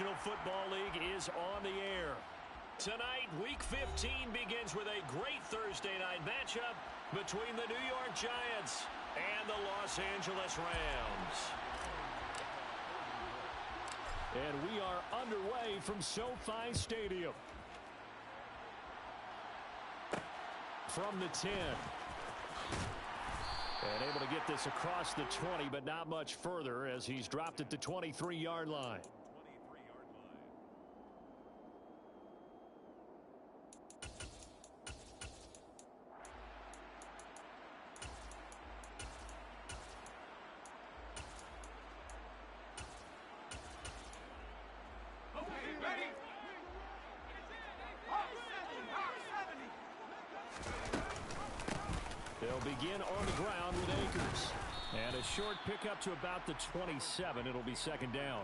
National Football League is on the air. Tonight, Week 15 begins with a great Thursday night matchup between the New York Giants and the Los Angeles Rams. And we are underway from SoFi Stadium. From the 10. And able to get this across the 20, but not much further as he's dropped at the 23-yard line. They'll begin on the ground with Akers. And a short pickup to about the 27. It'll be second down.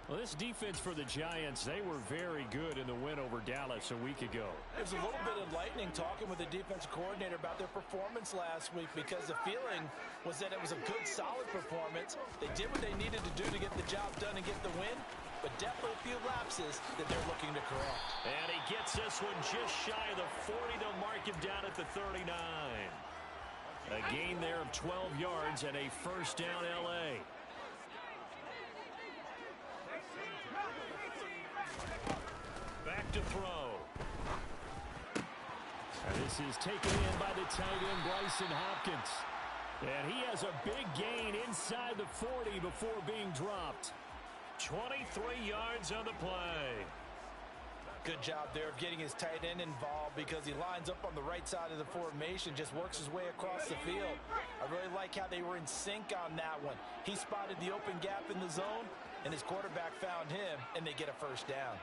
Well, this defense for the Giants, they were very good in the win over Dallas a week ago. It was a little bit enlightening talking with the defensive coordinator about their performance last week because the feeling was that it was a good, solid performance. They did what they needed to do to get the job done and get the win, but definitely a few lapses that they're looking to correct. And he gets this one just shy of the 40. They'll mark him down at the 39. A gain there of 12 yards and a first down L.A. Back to throw. And this is taken in by the tight end, Bryson Hopkins. And he has a big gain inside the 40 before being dropped. 23 yards on the play. Good job there of getting his tight end involved because he lines up on the right side of the formation, just works his way across the field. I really like how they were in sync on that one. He spotted the open gap in the zone, and his quarterback found him, and they get a first down.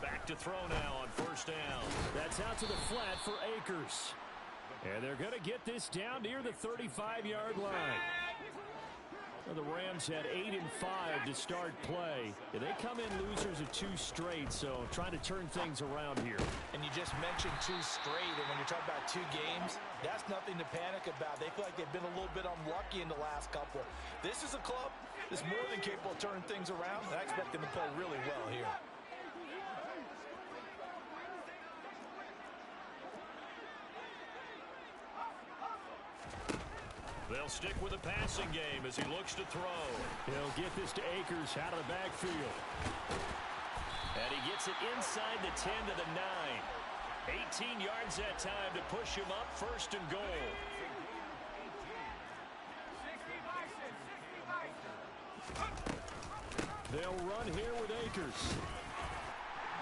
Back to throw now on first down. That's out to the flat for Akers. And they're going to get this down near the 35-yard line. Well, the Rams had 8 and 5 to start play. They come in losers of 2 straight, so trying to turn things around here. And you just mentioned 2 straight, and when you're talking about 2 games, that's nothing to panic about. They feel like they've been a little bit unlucky in the last couple. This is a club that's more than capable of turning things around, and I expect them to play really well here. They'll stick with the passing game as he looks to throw. He'll get this to Akers out of the backfield. And he gets it inside the 10 to the 9. 18 yards that time to push him up, first and goal. They'll run here with Akers.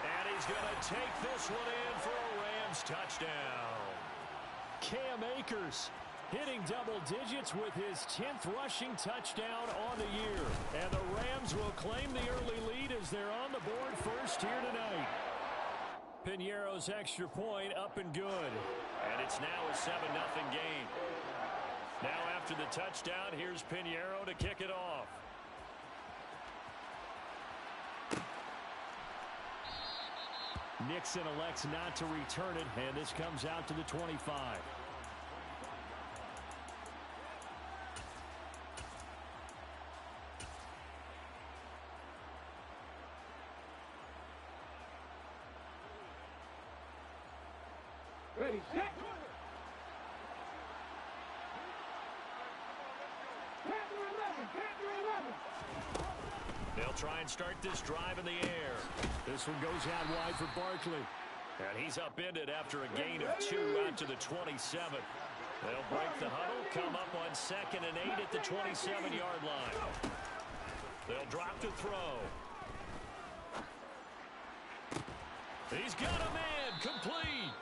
And he's going to take this one in for a Rams touchdown. Cam Akers hitting double digits with his 10th rushing touchdown on the year. And the Rams will claim the early lead as they're on the board first here tonight. Piñeiro's extra point up and good. And it's now a 7-0 game. Now after the touchdown, here's Piñeiro to kick it off. Nixon elects not to return it, and this comes out to the 25. Ready, set. They'll try and start this drive in the air. This one goes out wide for Barkley. And he's upended after a gain of 2 out to the 27. They'll break the huddle, come up on 2nd and 8 at the 27-yard line. They'll drop to throw. He's got a man, complete.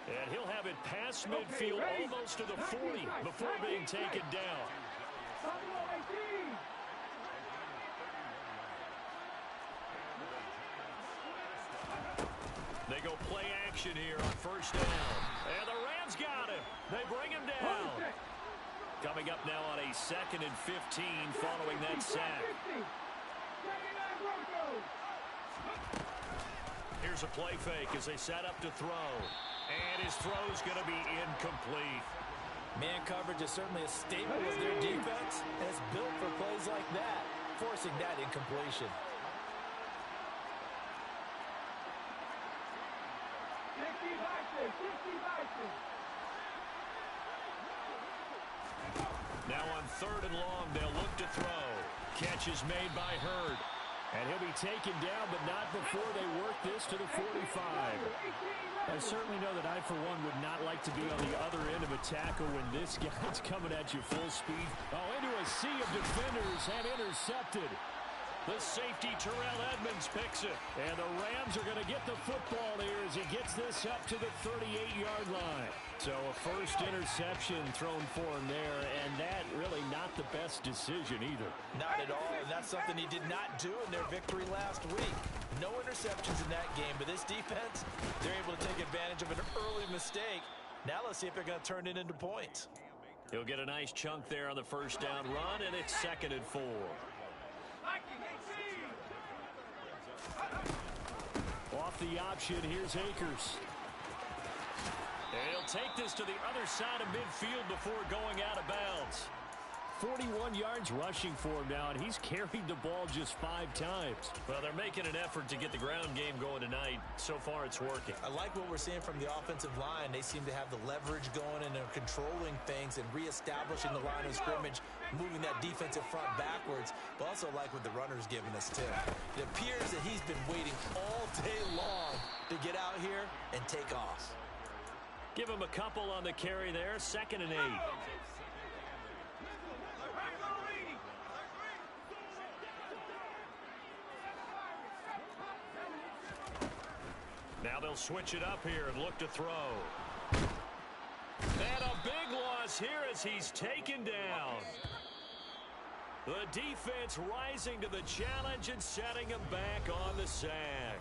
And he'll have it past midfield, almost to the 40 before being taken down. They go play action here on first down. And the Rams got him. They bring him down. Coming up now on a 2nd and 15 following that sack. Here's a play fake as they set up to throw. And his throw's going to be incomplete. Man coverage is certainly a staple of their defense, and it's built for plays like forcing that incompletion. Now on 3rd and long, they'll look to throw. Catch is made by Hurd. And he'll be taken down, but not before they work this to the 45. I certainly know that I, for one, would not like to be on the other end of a tackle when this guy's coming at you full speed. Oh, into a sea of defenders and intercepted. The safety, Terrell Edmonds, picks it. And the Rams are going to get the football here as he gets this up to the 38-yard line. So a first interception thrown for him there, and that really not the best decision either. Not at all, and that's something he did not do in their victory last week. No interceptions in that game, but this defense, they're able to take advantage of an early mistake. Now let's see if they're going to turn it into points. He'll get a nice chunk there on the first down run, and it's 2nd and 4. Off the option, here's Akers. And he'll take this to the other side of midfield before going out of bounds. 41 yards rushing for him now, and he's carried the ball just 5 times. Well, they're making an effort to get the ground game going tonight. So far, it's working. I like what we're seeing from the offensive line. They seem to have the leverage going, and they're controlling things and reestablishing the line of scrimmage, moving that defensive front backwards. But also like what the runner's giving us, too. It appears that he's been waiting all day long to get out here and take off. Give him a couple on the carry there. 2nd and 8. Now they'll switch it up here and look to throw. And a big loss here as he's taken down. The defense rising to the challenge and setting him back on the sack.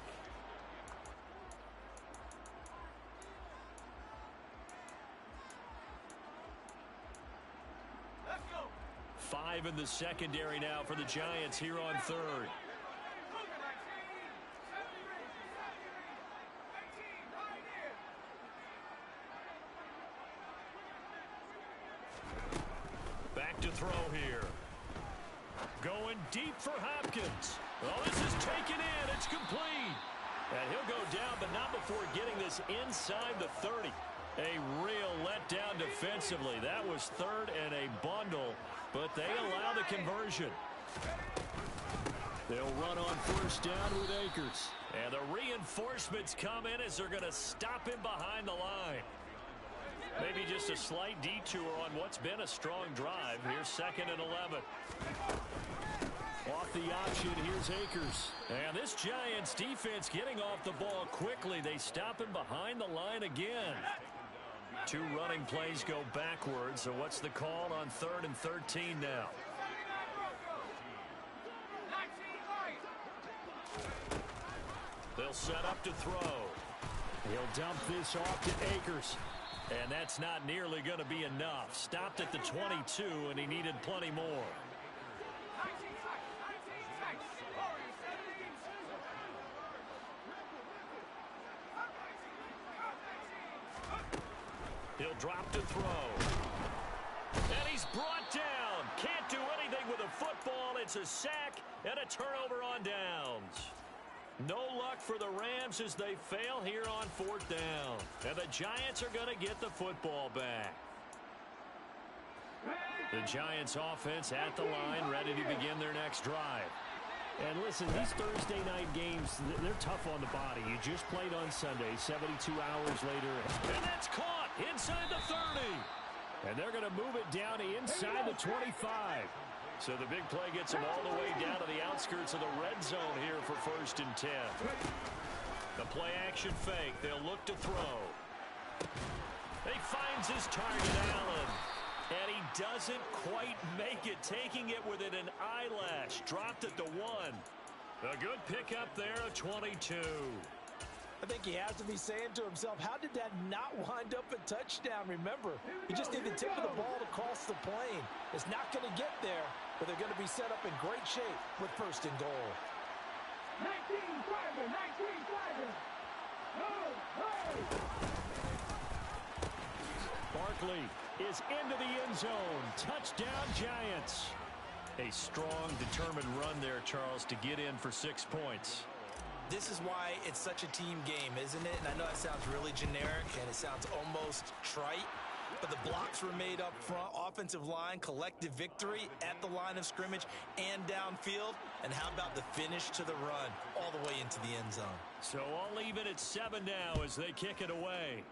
Let's go. 5 in the secondary now for the Giants here on 3rd. To throw here. Going deep for Hopkins. Oh, this is taken in. It's complete. And he'll go down, but not before getting this inside the 30. A real letdown defensively. That was 3rd and a bundle, but they allow the conversion. They'll run on 1st down with Akers. And the reinforcements come in as they're going to stop him behind the line. Maybe just a slight detour on what's been a strong drive. Here's 2nd and 11. Off the option, here's Akers. And this Giants defense getting off the ball quickly. They stop him behind the line again. 2 running plays go backwards. So what's the call on 3rd and 13 now? They'll set up to throw. He'll dump this off to Akers. And that's not nearly going to be enough. Stopped at the 22, and he needed plenty more. He'll drop to throw. And he's brought down. Can't do anything with a football. It's a sack and a turnover on downs. No luck for the Rams as they fail here on 4th down. And the Giants are going to get the football back. The Giants offense at the line, ready to begin their next drive. And listen, these Thursday night games, they're tough on the body. You just played on Sunday, 72 hours later. And that's caught inside the 30. And they're going to move it down to inside the 25. So the big play gets him all the way down to the outskirts of the red zone here for 1st and 10. The play action fake. They'll look to throw. He finds his target, Allen. And he doesn't quite make it, taking it within an eyelash. Dropped at the 1. A good pickup there, a 22. I think he has to be saying to himself, how did that not wind up a touchdown? Remember, he just need the tip of the ball to cross the plane. It's not going to get there, but they're going to be set up in great shape with 1st and goal. 19 driver, 19 driver. Barkley is into the end zone. Touchdown, Giants. A strong, determined run there, Charles, to get in for 6 points. This is why it's such a team game, isn't it? And I know that sounds really generic and it sounds almost trite, but the blocks were made up front, offensive line, collective victory at the line of scrimmage and downfield. And how about the finish to the run all the way into the end zone? So all even at 7 now as they kick it away.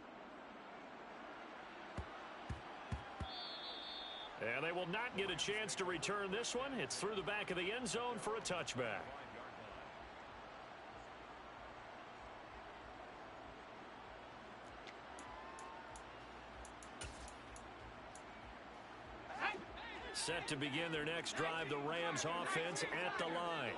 And they will not get a chance to return this one. It's through the back of the end zone for a touchback. Set to begin their next drive, the Rams offense at the line.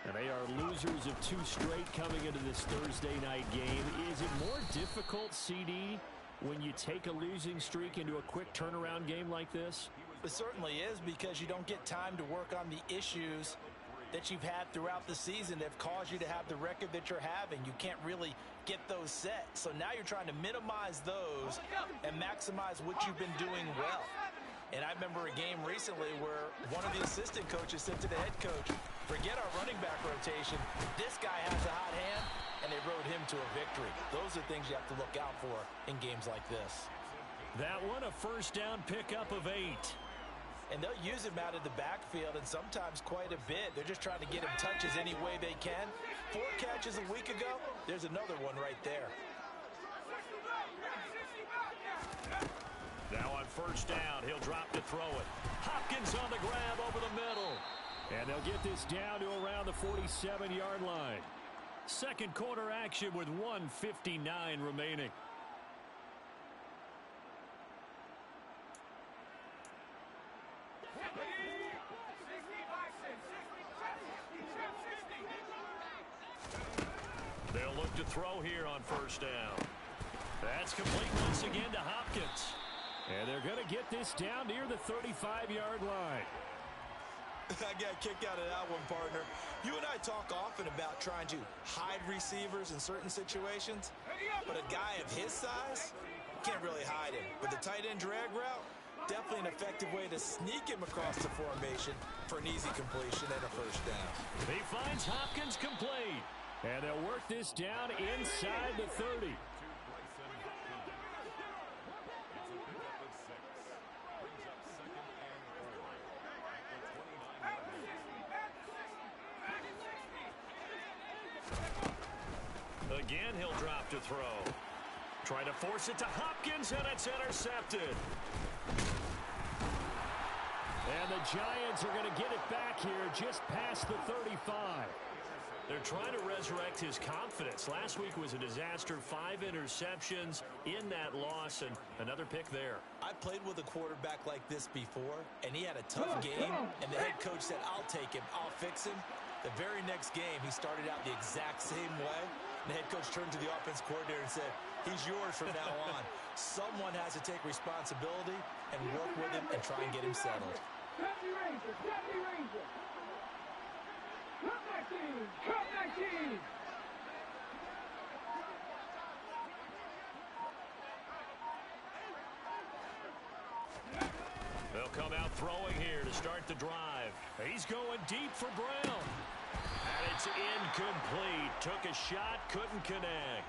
And they are losers of 2 straight coming into this Thursday night game. Is it more difficult, CD, when you take a losing streak into a quick turnaround game like this? It certainly is, because you don't get time to work on the issues that you've had throughout the season that have caused you to have the record that you're having. You can't really get those set. So now you're trying to minimize those and maximize what you've been doing well. And I remember a game recently where one of the assistant coaches said to the head coach, forget our running back rotation. This guy has a hot hand, and they rode him to a victory. Those are things you have to look out for in games like this. That one, a first down pickup of 8. And they'll use him out of the backfield, and sometimes quite a bit. They're just trying to get him touches any way they can. 4 catches a week ago. There's another one right there. Now on first down, he'll drop to throw it. Hopkins on the grab over the middle. And they'll get this down to around the 47-yard line. Second quarter action with 1:59 remaining. They'll look to throw here on first down. That's complete once again to Hopkins. And they're going to get this down near the 35-yard line. I got a kick out of that one, partner. You and I talk often about trying to hide receivers in certain situations, but a guy of his size can't really hide him. But the tight end drag route, definitely an effective way to sneak him across the formation for an easy completion and a first down. He finds Hopkins complete. And they'll work this down inside the 30. Again, he'll drop to throw. Trying to force it to Hopkins, and it's intercepted. And the Giants are going to get it back here just past the 35. They're trying to resurrect his confidence. Last week was a disaster, 5 interceptions in that loss, and another pick there. I played with a quarterback like this before, and he had a tough game, and the head coach said, I'll take him, I'll fix him. The very next game, he started out the exact same way. The head coach turned to the offense coordinator and said, he's yours from now on. Someone has to take responsibility and work with him and try and get him settled. Deputy Ranger, Deputy Ranger. Cut that team, cut that team. They'll come out throwing here to start the drive. He's going deep for Brown. And it's incomplete. Took a shot, couldn't connect.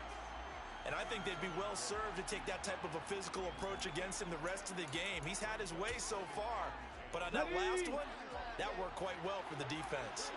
And I think they'd be well served to take that type of a physical approach against him the rest of the game. He's had his way so far, but on that last one, that worked quite well for the defense.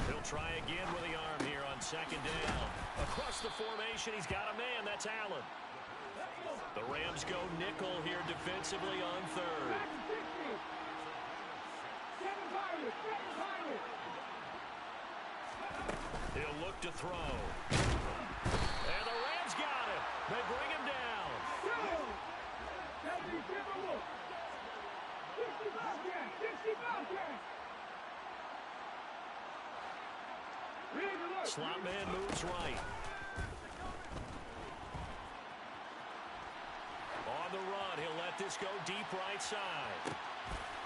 He'll try again with the arm here on second down. Across the formation, he's got a man. That's Allen. The Rams go nickel here defensively on third. He'll look to throw. And the Rams got it. They bring him down. Slot man moves right. let this go deep right side.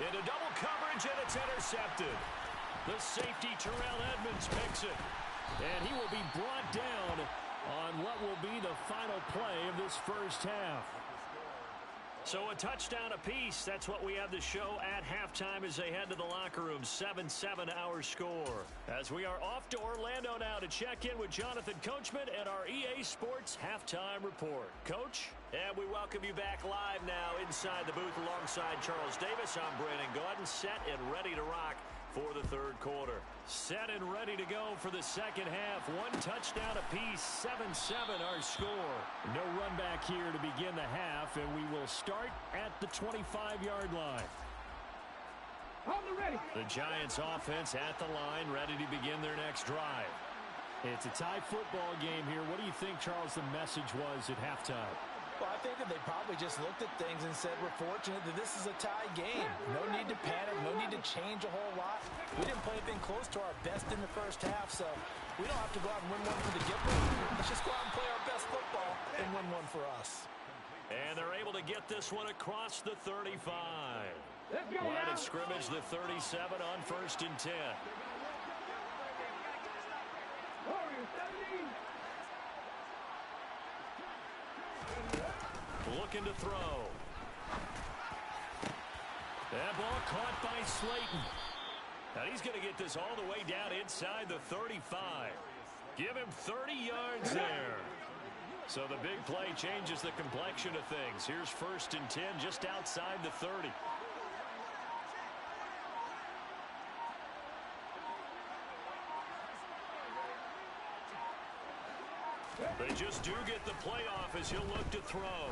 Into double coverage, and it's intercepted. The safety, Terrell Edmonds, picks it. And he will be brought down on what will be the final play of this first half. So a touchdown apiece. That's what we have to show at halftime as they head to the locker room. 7-7 our score. As we are off to Orlando now to check in with Jonathan Coachman and our EA Sports Halftime Report. Coach? And we welcome you back live now inside the booth alongside Charles Davis. I'm Brandon Gaudin, set and ready to rock for the third quarter. Set and ready to go for the second half. One touchdown apiece, 7-7 our score. No run back here to begin the half, and we will start at the 25-yard line. The Giants offense at the line, ready to begin their next drive. It's a tie football game here. What do you think, Charles, the message was at halftime? Well, I think that they probably just looked at things and said, we're fortunate that this is a tie game. No need to panic. No need to change a whole lot. We didn't play anything close to our best in the first half, so we don't have to go out and win one for the giver. Let's just go out and play our best football and win one for us. And they're able to get this one across the 35. Line of scrimmage, the 37 on 1st and 10. Looking to throw. That ball caught by Slayton. Now he's going to get this all the way down inside the 35. Give him 30 yards there. So the big play changes the complexion of things. Here's 1st and 10 just outside the 30. They just do get the playoff as he'll look to throw.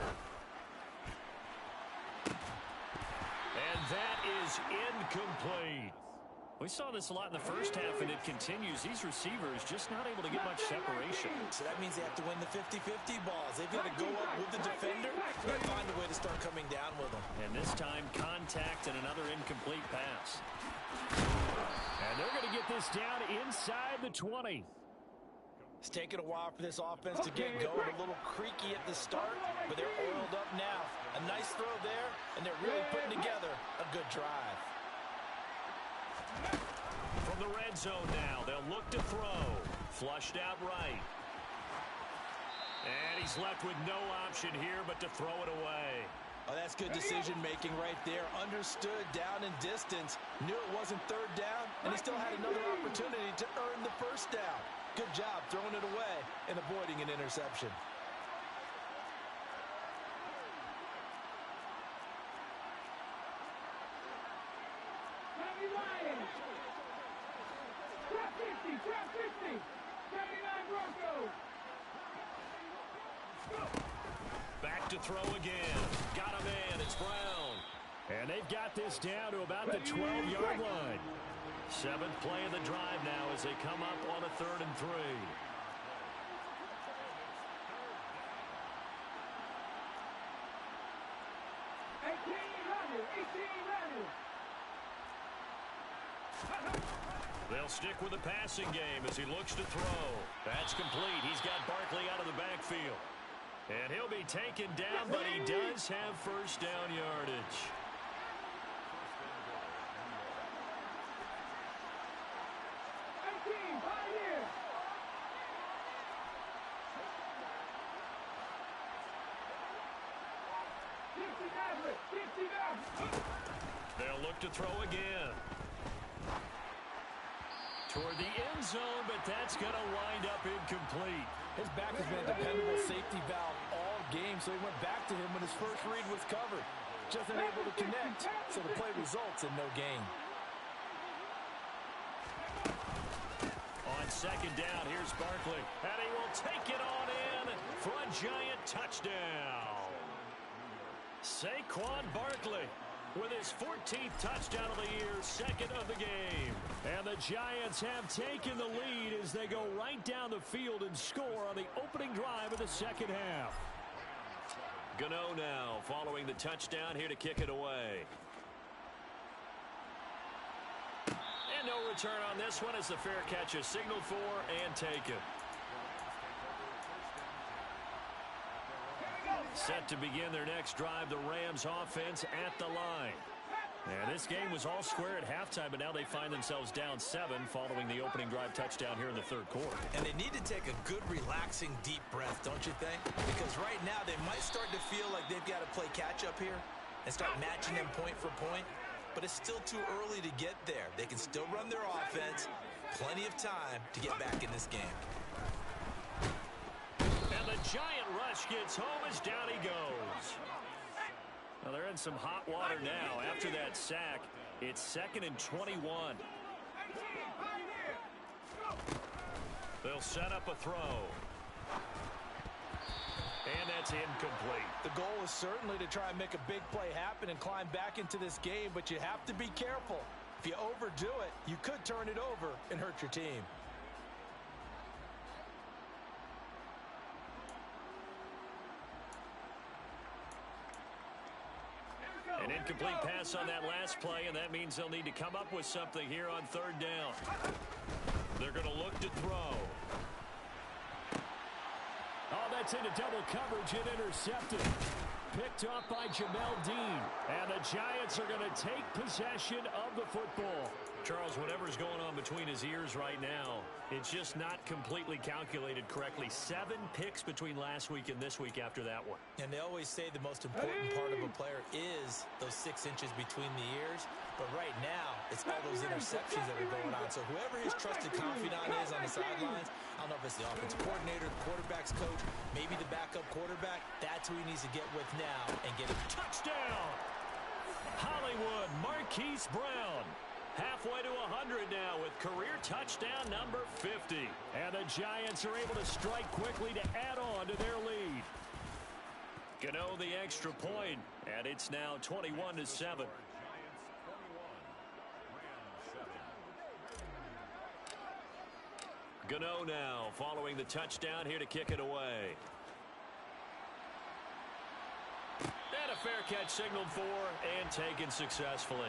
And that is incomplete. We saw this a lot in the first half, and it continues. These receivers just not able to get much separation. So that means they have to win the 50-50 balls. They've got to go up with the defender and find a way to start coming down with them. And this time, contact and another incomplete pass. And they're going to get this down inside the 20. It's taken a while for this offense to get going. A little creaky at the start, but they're oiled up now. A nice throw there, and they're really putting together a good drive. From the red zone now, they'll look to throw. Flushed out right. And he's left with no option here but to throw it away. Oh, that's good decision-making right there. Understood down in distance. Knew it wasn't third down, and he still had another opportunity to earn the first down. Good job throwing it away and avoiding an interception. Trap 50, 79 Broncos. Back to throw again. Got a man. It's Brown. And they've got this down to about the 12-yard line. 7th play of the drive now as they come up on a 3rd and 3. They'll stick with the passing game as he looks to throw. That's complete. He's got Barkley out of the backfield. And he'll be taken down, but he does have first down yardage. They'll look to throw again. Toward the end zone, but that's going to wind up incomplete. His back has been a dependable safety valve all game, so he went back to him when his first read was covered. Just unable to connect, so the play results in no gain. On 2nd down, here's Barkley, and he will take it on in for a Giant touchdown. Saquon Barkley with his 14th touchdown of the year, 2nd of the game. And the Giants have taken the lead as they go right down the field and score on the opening drive of the second half. Gano now following the touchdown here to kick it away. And no return on this one as the fair catch is signaled for and taken. Set to begin their next drive, the Rams offense at the line. And this game was all square at halftime, but now they find themselves down 7 following the opening drive touchdown here in the third quarter. And they need to take a good, relaxing, deep breath, don't you think? Because right now they might start to feel like they've got to play catch-up here and start matching them point for point. But it's still too early to get there. They can still run their offense. Plenty of time to get back in this game. And the giant rush gets home as down he goes. Well, they're in some hot water now. After that sack, it's 2nd and 21. They'll set up a throw. And that's incomplete. The goal is certainly to try and make a big play happen and climb back into this game, but you have to be careful. If you overdo it, you could turn it over and hurt your team. An incomplete pass on that last play, and that means they'll need to come up with something here on 3rd down. They're going to look to throw. Oh, that's into double coverage and intercepted. Picked off by Jamel Dean. And the Giants are going to take possession of the football. Charles, whatever's going on between his ears right now, it's just not completely calculated correctly. 7 picks between last week and this week after that one. And they always say the most important part of a player is those 6 inches between the ears. But right now, it's all those interceptions that are going on. So whoever his trusted confidant is on the sidelines, I don't know if it's the offensive coordinator, the quarterback's coach, maybe the backup quarterback, that's who he needs to get with now and get a touchdown. Hollywood Marquise Brown. Halfway to 100 now with career touchdown number 50. And the Giants are able to strike quickly to add on to their lead. Gano the extra point, and it's now 21-7. Gano now following the touchdown here to kick it away. And a fair catch signaled for and taken successfully.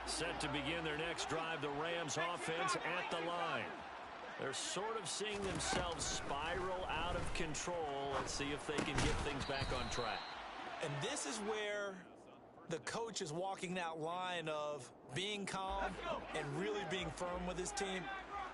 Set to begin their next drive, the Rams offense at the line. They're sort of seeing themselves spiral out of control. Let's see if they can get things back on track. And this is where the coach is walking that line of being calm and really being firm with his team.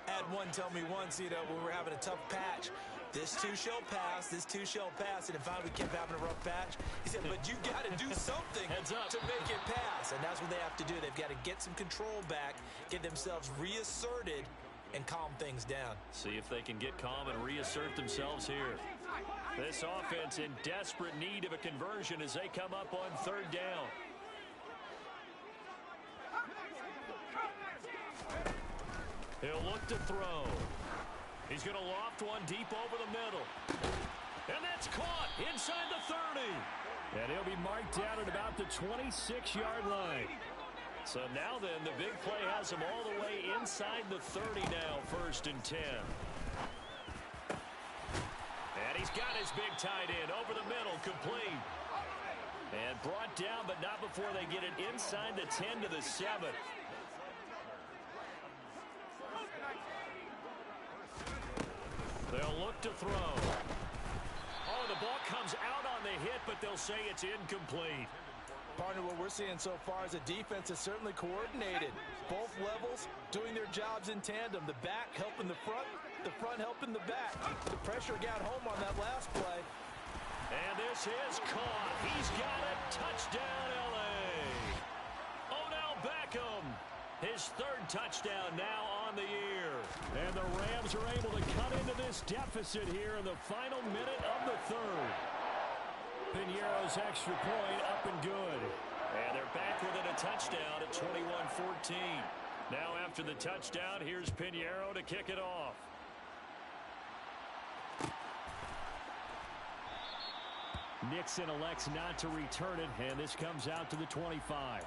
I had one tell me once, when we're having a tough patch, this too shall pass, this too shall pass, and if we kept having a rough patch, he said, but you got to do something to make it pass, and that's what they have to do. They've got to get some control back, get themselves reasserted, and calm things down. See if they can get calm and reassert themselves here. This offense in desperate need of a conversion as they come up on 3rd down. He'll look to throw. He's going to loft one deep over the middle. And that's caught inside the 30. And he'll be marked down at about the 26-yard line. So now then, the big play has him all the way inside the 30 now, 1st and 10. And he's got his big tight end over the middle, complete. And brought down, but not before they get it inside the 10 to the 7. They'll look to throw. Oh, the ball comes out on the hit, but they'll say it's incomplete. Partner, what we're seeing so far is a defense is certainly coordinated. Both levels doing their jobs in tandem. The back helping the front helping the back. The pressure got home on that last play. And this is caught. He's got it. Touchdown, L.A. Odell Beckham. His 3rd touchdown now on the year. And the Rams are able to cut into this deficit here in the final minute of the 3rd. Piñeiro's extra point up and good. And they're back within a touchdown at 21-14. Now after the touchdown, here's Piñeiro to kick it off. Nixon elects not to return it, and this comes out to the 25.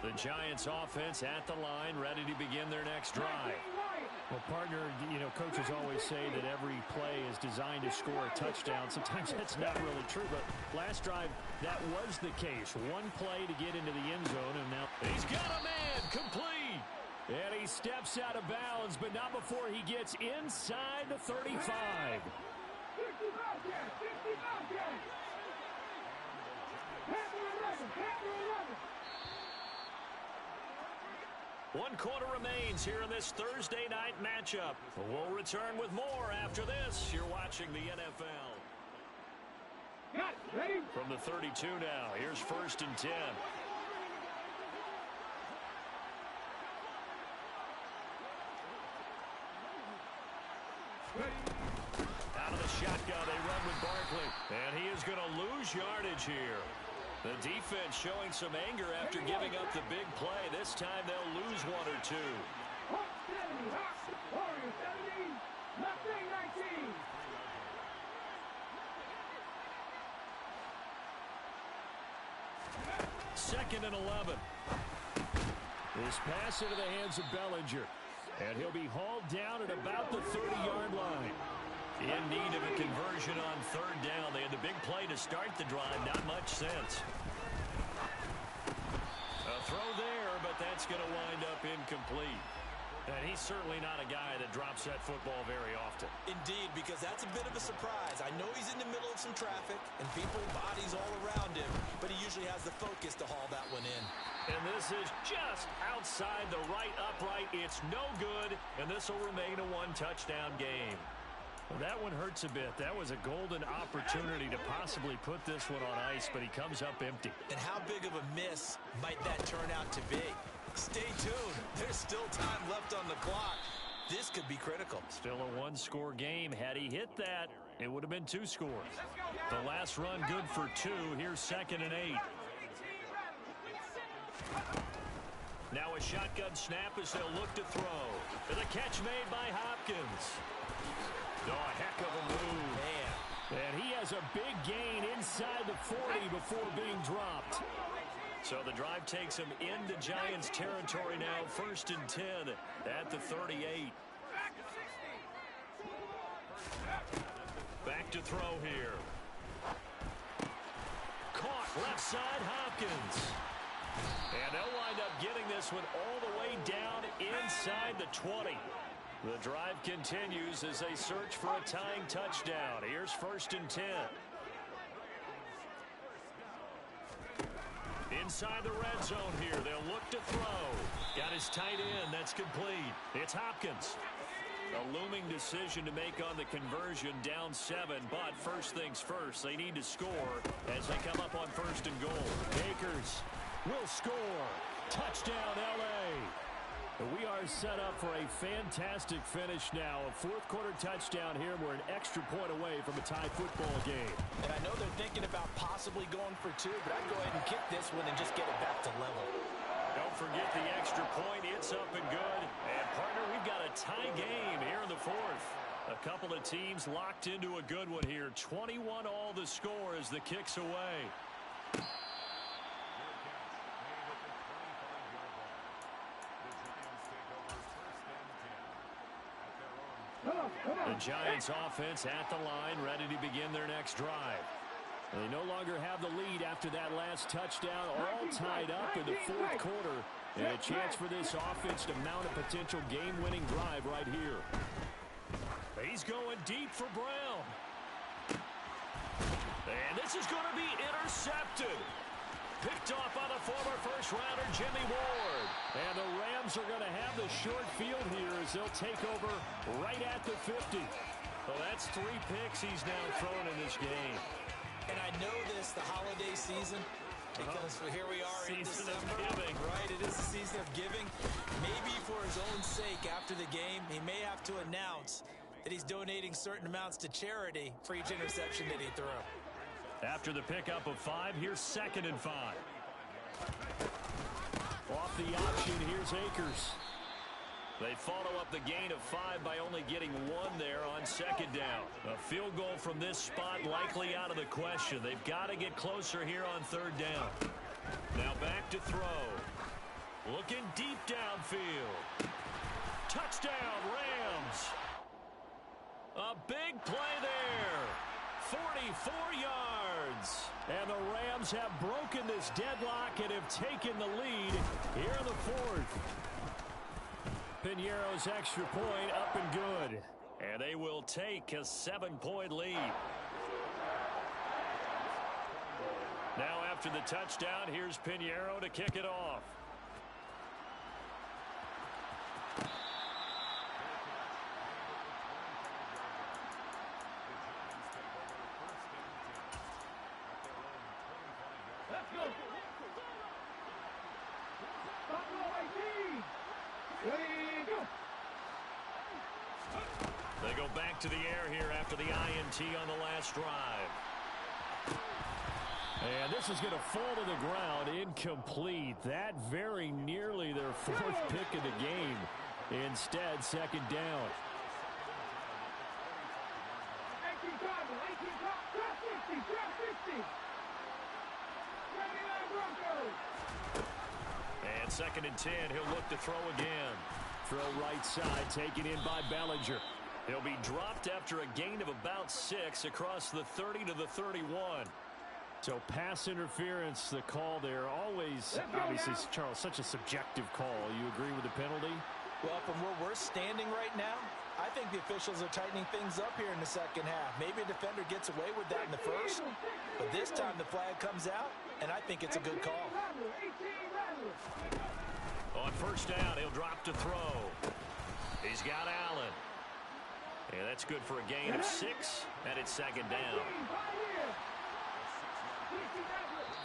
The Giants offense at the line, ready to begin their next drive. Well, partner, you know, coaches always say that every play is designed to score a touchdown. Sometimes that's not really true, but last drive, that was the case. One play to get into the end zone, and now he's got a man complete. And he steps out of bounds, but not before he gets inside the 35. 60 Bobcats, 60 Bobcats. Panther 11, Panther 11. 1 quarter remains here in this Thursday night matchup. We'll return with more after this. You're watching the NFL. Got ready. From the 32 now, here's 1st and 10. Out of the shotgun, they run with Barkley. And he is going to lose yardage here. The defense showing some anger after giving up the big play. This time they'll lose 1 or 2. Hawk 70, Hawk. Warrior 70, Mustang 19. Second and 11. This pass into the hands of Bellinger. And he'll be hauled down at about the 30-yard line. In need of a conversion on 3rd down. They had the big play to start the drive. Not much sense. A throw there, but that's going to wind up incomplete. And he's certainly not a guy that drops that football very often. Indeed, because that's a bit of a surprise. I know he's in the middle of some traffic and people, bodies all around him, but he usually has the focus to haul that one in. And this is just outside the right upright. It's no good, and this will remain a 1-touchdown game. Well, that one hurts a bit. That was a golden opportunity to possibly put this one on ice, but he comes up empty. And how big of a miss might that turn out to be? Stay tuned. There's still time left on the clock. This could be critical. Still a 1-score game. Had he hit that, it would have been 2 scores. The last run good for 2. Here's 2nd and 8. Now a shotgun snap as they'll look to throw. And the catch made by Hopkins. Oh, a heck of a move. Man. And he has a big gain inside the 40 before being dropped. So the drive takes him into Giants territory now. 1st and 10 at the 38. Back to throw here. Caught left side, Hopkins. And they'll wind up getting this one all the way down inside the 20. The drive continues as they search for a tying touchdown. Here's 1st and 10. Inside the red zone here. They'll look to throw. Got his tight end. That's complete. It's Hopkins. A looming decision to make on the conversion, down 7. But first things first, they need to score as they come up on 1st and goal. Akers will score. Touchdown, L.A. We are set up for a fantastic finish now. A 4th quarter touchdown here. We're an extra point away from a tie football game. And I know they're thinking about possibly going for 2, but I'd go ahead and kick this one and just get it back to level. Don't forget the extra point. It's up and good. And, partner, we've got a tie game here in the 4th. A couple of teams locked into a good one here. 21 all the score as the kick's away. The Giants offense at the line, ready to begin their next drive. They no longer have the lead after that last touchdown, all tied up in the 4th quarter. And a chance for this offense to mount a potential game-winning drive right here. He's going deep for Brown. And this is going to be intercepted. Picked off by the former first-rounder Jimmy Ward. And the Rams are going to have the short field here as they'll take over right at the 50. Well, that's 3 picks he's now thrown in this game. And I know this, the holiday season, because here we are in Season December. of giving. Right, it is the season of giving. Maybe for his own sake after the game, he may have to announce that he's donating certain amounts to charity for each interception that he threw. After the pickup of 5, here's 2nd and 5. Off the option, here's Akers. They follow up the gain of 5 by only getting 1 there on 2nd down. A field goal from this spot likely out of the question. They've got to get closer here on 3rd down. Now back to throw. Looking deep downfield. Touchdown, Rams. A big play there. 44 yards. And the Rams have broken this deadlock and have taken the lead here in the fourth. Piñeiro's extra point up and good. And they will take a 7-point lead. Now after the touchdown, here's Piñeiro to kick it off. Let's go. Buffalo 18. Ready, go. They go back to the air here after the INT on the last drive. And this is going to fall to the ground incomplete. That very nearly their fourth pick of the game. Instead, second down. 18 Cardinals, 18 Cardinals, drop 60, drop 60. 79 Broncos. And second and 10, he'll look to throw again. Throw right side, taken in by Bellinger. He'll be dropped after a gain of about 6 across the 30 to the 31. So pass interference, the call there. Always, obviously, Charles, such a subjective call. You agree with the penalty? Well, from where we're standing right now, I think the officials are tightening things up here in the second half. Maybe a defender gets away with that in the first, but this time the flag comes out, and I think it's a good call. On first down, he'll drop to throw. He's got Allen. And that's good for a gain of 6, and it's second down.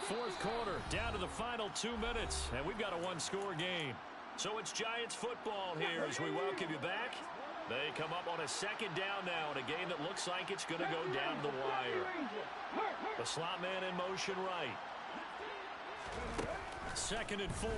Fourth quarter, down to the final 2 minutes, and we've got a one-score game. So it's Giants football here as we welcome you back. They come up on a second down now in a game that looks like it's going to go down the wire. The slot man in motion right. Second and 4.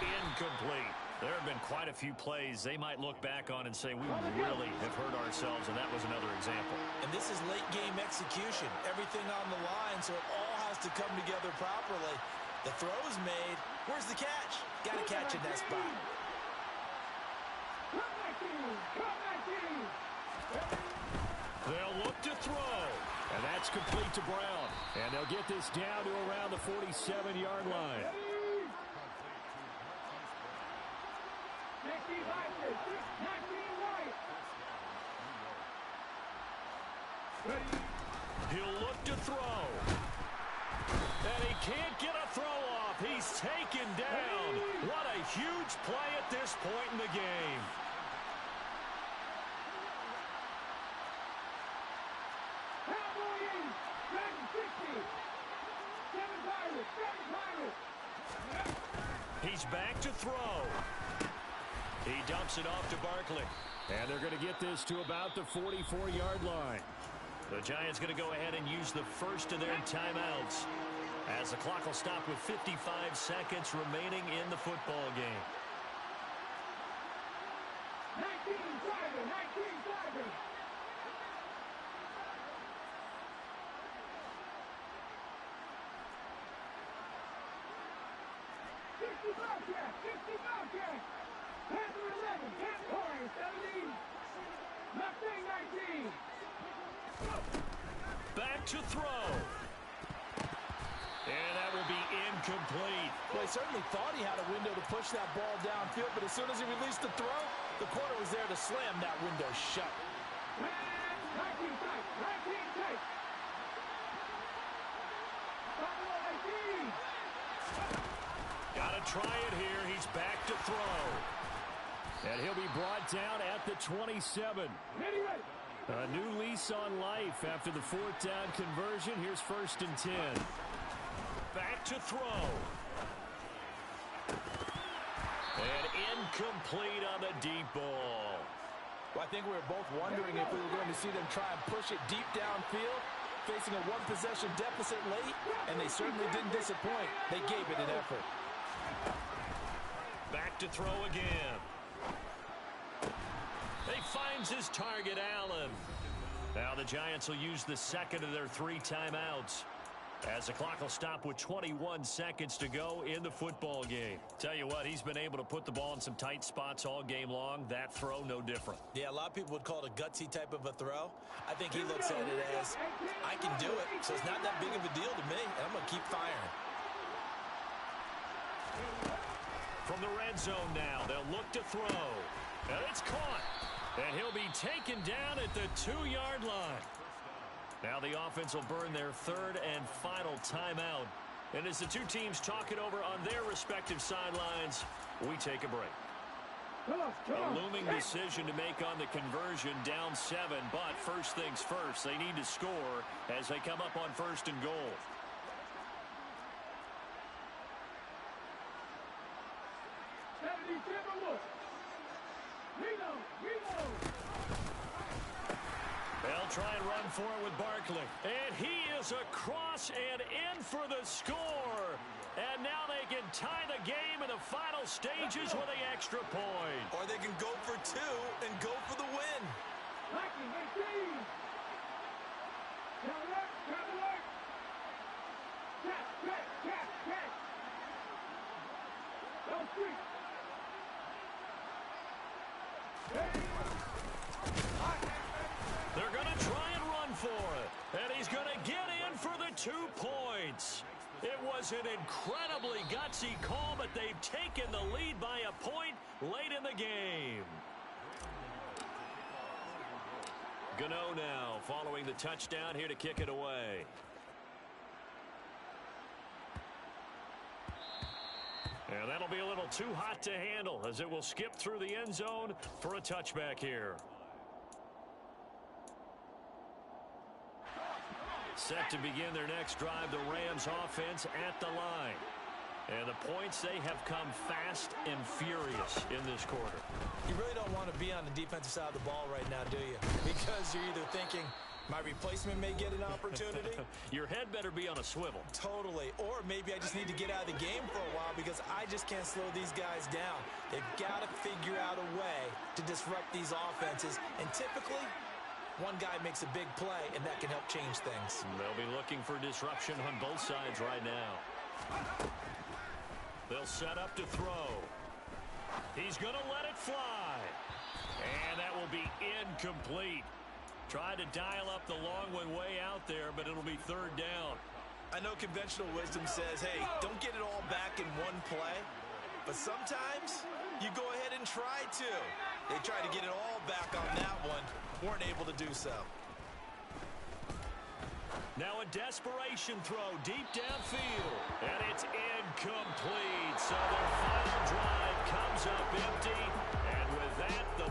Incomplete. There have been quite a few plays they might look back on and say, we really have hurt ourselves, and that was another example. And this is late game execution. Everything on the line, so it all has to come together properly. The throw's made. Where's the catch? Got to catch in that spot. They'll look to throw. And that's complete to Brown. And they'll get this down to around the 47-yard line. He'll look to throw. And he can't get a throw off. He's taken down. What a huge play at this point in the game. He's back to throw. He dumps it off to Barkley. And they're going to get this to about the 44-yard line. The Giants going to go ahead and use the first of their timeouts as the clock will stop with 55 seconds remaining in the football game. 19 Tiger, 19 Tiger. Bobcat, 60 Bobcat. Panther 11, Panther Horn 17. Mustang 19. Back to throw. And that will be incomplete. Well, he certainly thought he had a window to push that ball downfield, but as soon as he released the throw, the corner was there to slam that window shut. 19 tight, 19 tight. Buffalo 18. Got to try it here. He's back to throw. And he'll be brought down at the 27. A new lease on life after the fourth down conversion. Here's first and 10. Back to throw. And incomplete on the deep ball. Well, I think we were both wondering if we were going to see them try and push it deep downfield, facing a one-possession deficit late, and they certainly didn't disappoint. They gave it an effort. Back to throw again. He finds his target, Allen. Now the Giants will use the second of their 3 timeouts. As the clock will stop with 21 seconds to go in the football game. Tell you what, he's been able to put the ball in some tight spots all game long. That throw, no different. Yeah, a lot of people would call it a gutsy type of a throw. I think he looks at it as, I can do it, so it's not that big of a deal to me, and I'm going to keep firing. From the red zone now, they'll look to throw. And it's caught. And he'll be taken down at the 2-yard line. Now the offense will burn their third and final timeout. And as the two teams talk it over on their respective sidelines, we take a break. A looming decision to make on the conversion, down 7. But first things first, they need to score as they come up on 1st and goal. They'll try and run for it with Barkley. And he is across and in for the score. And now they can tie the game in the final stages with the extra point. Or they can go for 2 and go for the win. They're going to try and run for it. And he's going to get in for the 2 points. It was an incredibly gutsy call, but they've taken the lead by a point late in the game. Gano now following the touchdown here to kick it away. And that'll be a little too hot to handle as it will skip through the end zone for a touchback here. Set to begin their next drive, the Rams offense at the line. And the points, they have come fast and furious in this quarter. You really don't want to be on the defensive side of the ball right now, do you? Because you're either thinking, my replacement may get an opportunity. Your head better be on a swivel. Totally. Or maybe I just need to get out of the game for a while because I just can't slow these guys down. They've got to figure out a way to disrupt these offenses. And typically, one guy makes a big play, and that can help change things. They'll be looking for disruption on both sides right now. They'll set up to throw. He's going to let it fly. And that will be incomplete. Tried to dial up the long one way out there, but it'll be 3rd down. I know conventional wisdom says, hey, don't get it all back in one play. But sometimes you go ahead and try to. They tried to get it all back on that one. Weren't able to do so. Now a desperation throw deep downfield. And it's incomplete. So their final drive comes up empty. And with that, the